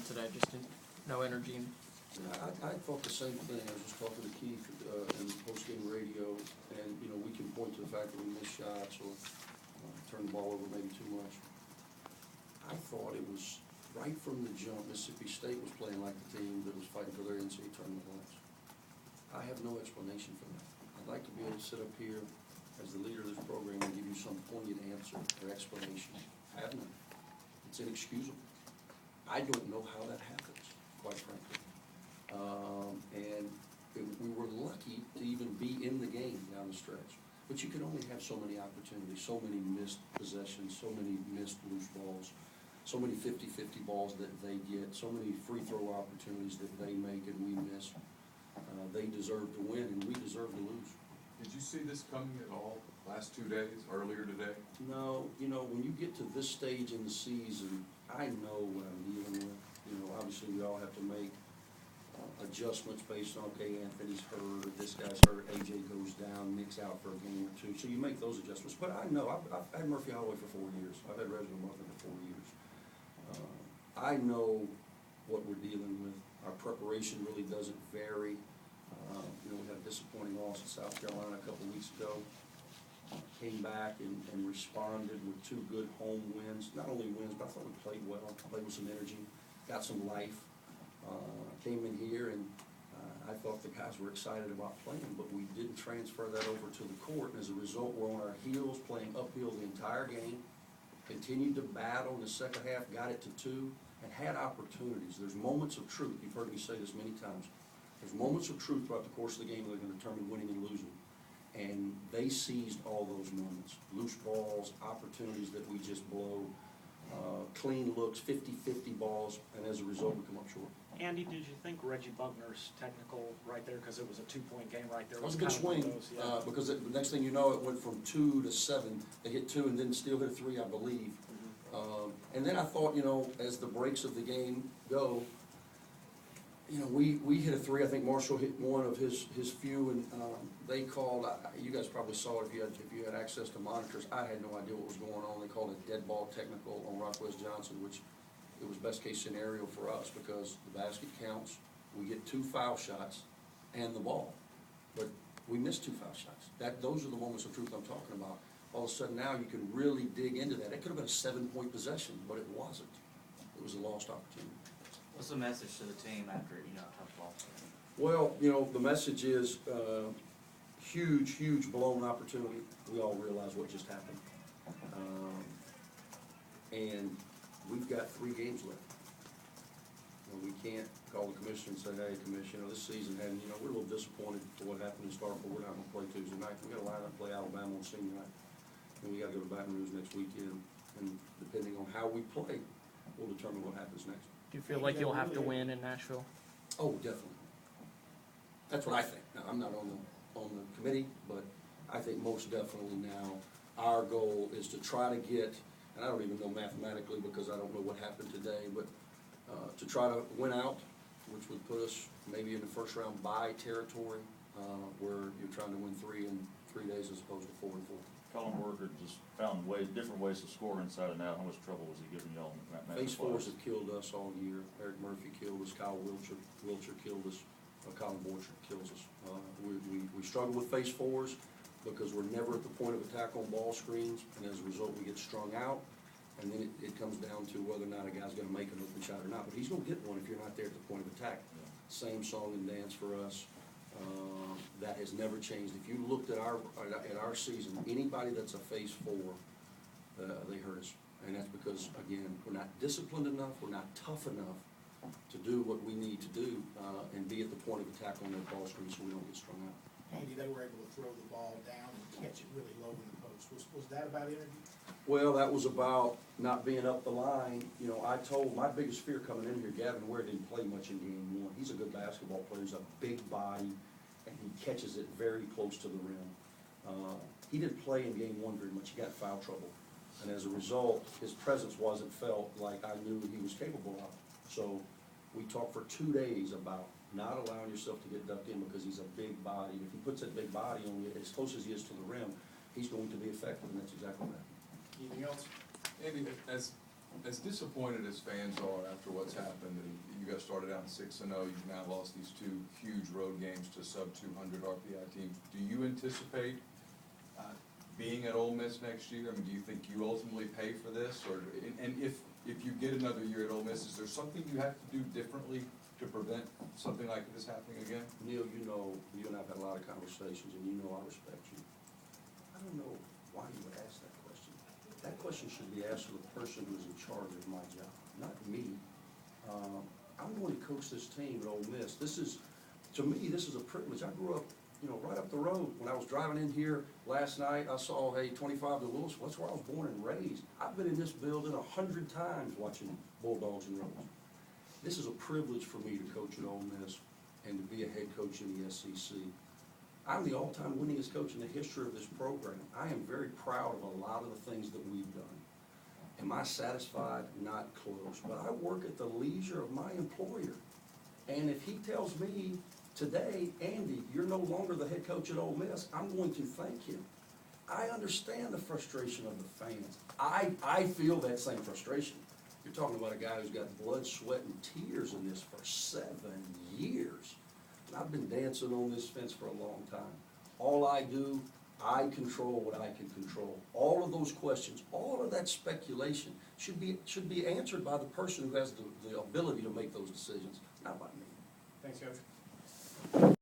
in today, just no energy. I thought the same thing. I was just talking to Keith in the post-game radio, and, we can point to the fact that we missed shots or turned the ball over maybe too much. I thought it was right from the jump, Mississippi State was playing like the team that was fighting for their NCAA tournament wins. I have no explanation for that. I'd like to be able to sit up here as the leader of this program and give you some poignant answer or explanation. I have none. It's inexcusable. I don't know how that happens, quite frankly. We were lucky to even be in the game down the stretch. But you can only have so many opportunities, so many missed possessions, so many missed loose balls, so many 50-50 balls that they get, so many free throw opportunities that they make and we miss. They deserve to win, and we deserve to lose. Did you see this coming at all last 2 days, earlier today? No, when you get to this stage in the season, I know what I'm dealing with. Obviously we all have to make adjustments based on, okay, Anthony's hurt, this guy's hurt, AJ goes down, Nick's out for a game or two. So you make those adjustments. But I know, I've had Murphy Holloway for 4 years. I've had Reginald Muffin for 4 years. I know what we're dealing with. Our preparation really doesn't vary. We had a disappointing loss in South Carolina a couple weeks ago. Came back and responded with 2 good home wins. Not only wins, but I thought we played well, played with some energy, got some life. Came in here and I thought the guys were excited about playing, but we didn't transfer that over to the court. And as a result, we're on our heels, playing uphill the entire game. Continued to battle in the second half, got it to 2, and had opportunities. There's moments of truth. You've heard me say this many times. There's moments of truth throughout the course of the game that are going to determine winning and losing. And they seized all those moments. Loose balls, opportunities that we just blow, clean looks, 50-50 balls, and as a result, we come up short. Andy, did you think Reggie Buckner's technical right there, because it was a 2-point game right there? That was a good swing, because the next thing you know, it went from 2 to 7. They hit 2 and then still hit a 3, I believe. And then I thought, as the breaks of the game go, we hit a 3. I think Marshall hit one of his few, and they called. You guys probably saw it if you had access to monitors. I had no idea what was going on. They called a dead ball technical on Rockwell Johnson, which it was best case scenario for us because the basket counts. We get 2 foul shots and the ball, but we missed 2 foul shots. Those are the moments of truth I'm talking about. All of a sudden now you can really dig into that. It could have been a 7-point possession, but it wasn't. It was a lost opportunity. What's the message to the team after, a tough loss? Well, the message is huge blown opportunity. We all realize what just happened. And we've got 3 games left. We can't call the commissioner and say, hey, commissioner, this season, and we're a little disappointed for what happened in Starkville. We're not going to play Tuesday night. We've got to line up and play Alabama on senior night. And we got to go to Baton Rouge next weekend. And depending on how we play, we'll determine what happens next. Do you feel like you'll have to win in Nashville? Oh, definitely. That's what I think. Now, I'm not on the committee, but I think most definitely now our goal is to try to get, and I don't even know mathematically because I don't know what happened today, but to try to win out, which would put us maybe in the first round bye territory, where you're trying to win 3 in 3 days as opposed to 4 and 4. Colin Worker just found different ways to score inside and out. How much trouble was he giving y'all in that match? Phase 4s have killed us all year. Eric Murphy killed us. Kyle Wilcher killed us. Colin Borchard kills us. We struggle with phase 4s because we're never at the point of attack on ball screens, and as a result, we get strung out. And then it comes down to whether or not a guy's going to make an open shot or not. But he's going to get one if you're not there at the point of attack. Yeah. Same song and dance for us. That has never changed. If you looked at our season, anybody that's a phase 4, they hurt us. And that's because, again, we're not disciplined enough, we're not tough enough to do what we need to do and be at the point of attack on that ball screen so we don't get strung out. Andy, they were able to throw the ball down and catch it really low in the post. Was that about energy? Well, that was about not being up the line. I told my biggest fear coming in here, Gavin Ware didn't play much in game 1. He's a good basketball player. He's a big body, and he catches it very close to the rim. He didn't play in game 1 very much. He got in foul trouble. And as a result, his presence wasn't felt like I knew he was capable of. So we talked for 2 days about not allowing yourself to get ducked in because he's a big body. If he puts that big body on you as close as he is to the rim, he's going to be effective, and that's exactly what happened. Anything else? Andy, as As disappointed as fans are after what's happened, and you guys started out 6-0, you've now lost these two huge road games to sub-200 RPI teams. Do you anticipate being at Ole Miss next year? I mean, do you think you ultimately pay for this? Or, and if you get another year at Ole Miss, is there something you have to do differently to prevent something like this happening again? Neil, you know, you and I've had a lot of conversations, and you know I respect you. I don't know why you would ask that question. That question should be asked of the person who's in charge of my job, not me. I'm going to coach this team at Ole Miss. To me, this is a privilege. I grew up, right up the road. When I was driving in here last night, I saw, 25 to Louisville. That's where I was born and raised. I've been in this building 100 times watching Bulldogs and Rebels. This is a privilege for me to coach at Ole Miss and to be a head coach in the SEC. I'm the all-time winningest coach in the history of this program. I am very proud of a lot of the things that we've done. Am I satisfied? Not close. But I work at the leisure of my employer. And if he tells me today, Andy, you're no longer the head coach at Ole Miss, I'm going to thank him. I understand the frustration of the fans. I feel that same frustration. You're talking about a guy who's got blood, sweat, and tears in this for 7 years. And I've been dancing on this fence for a long time. All I do, I control what I can control. All of those questions, all of that speculation should be answered by the person who has the ability to make those decisions, not by me. Thanks, Coach.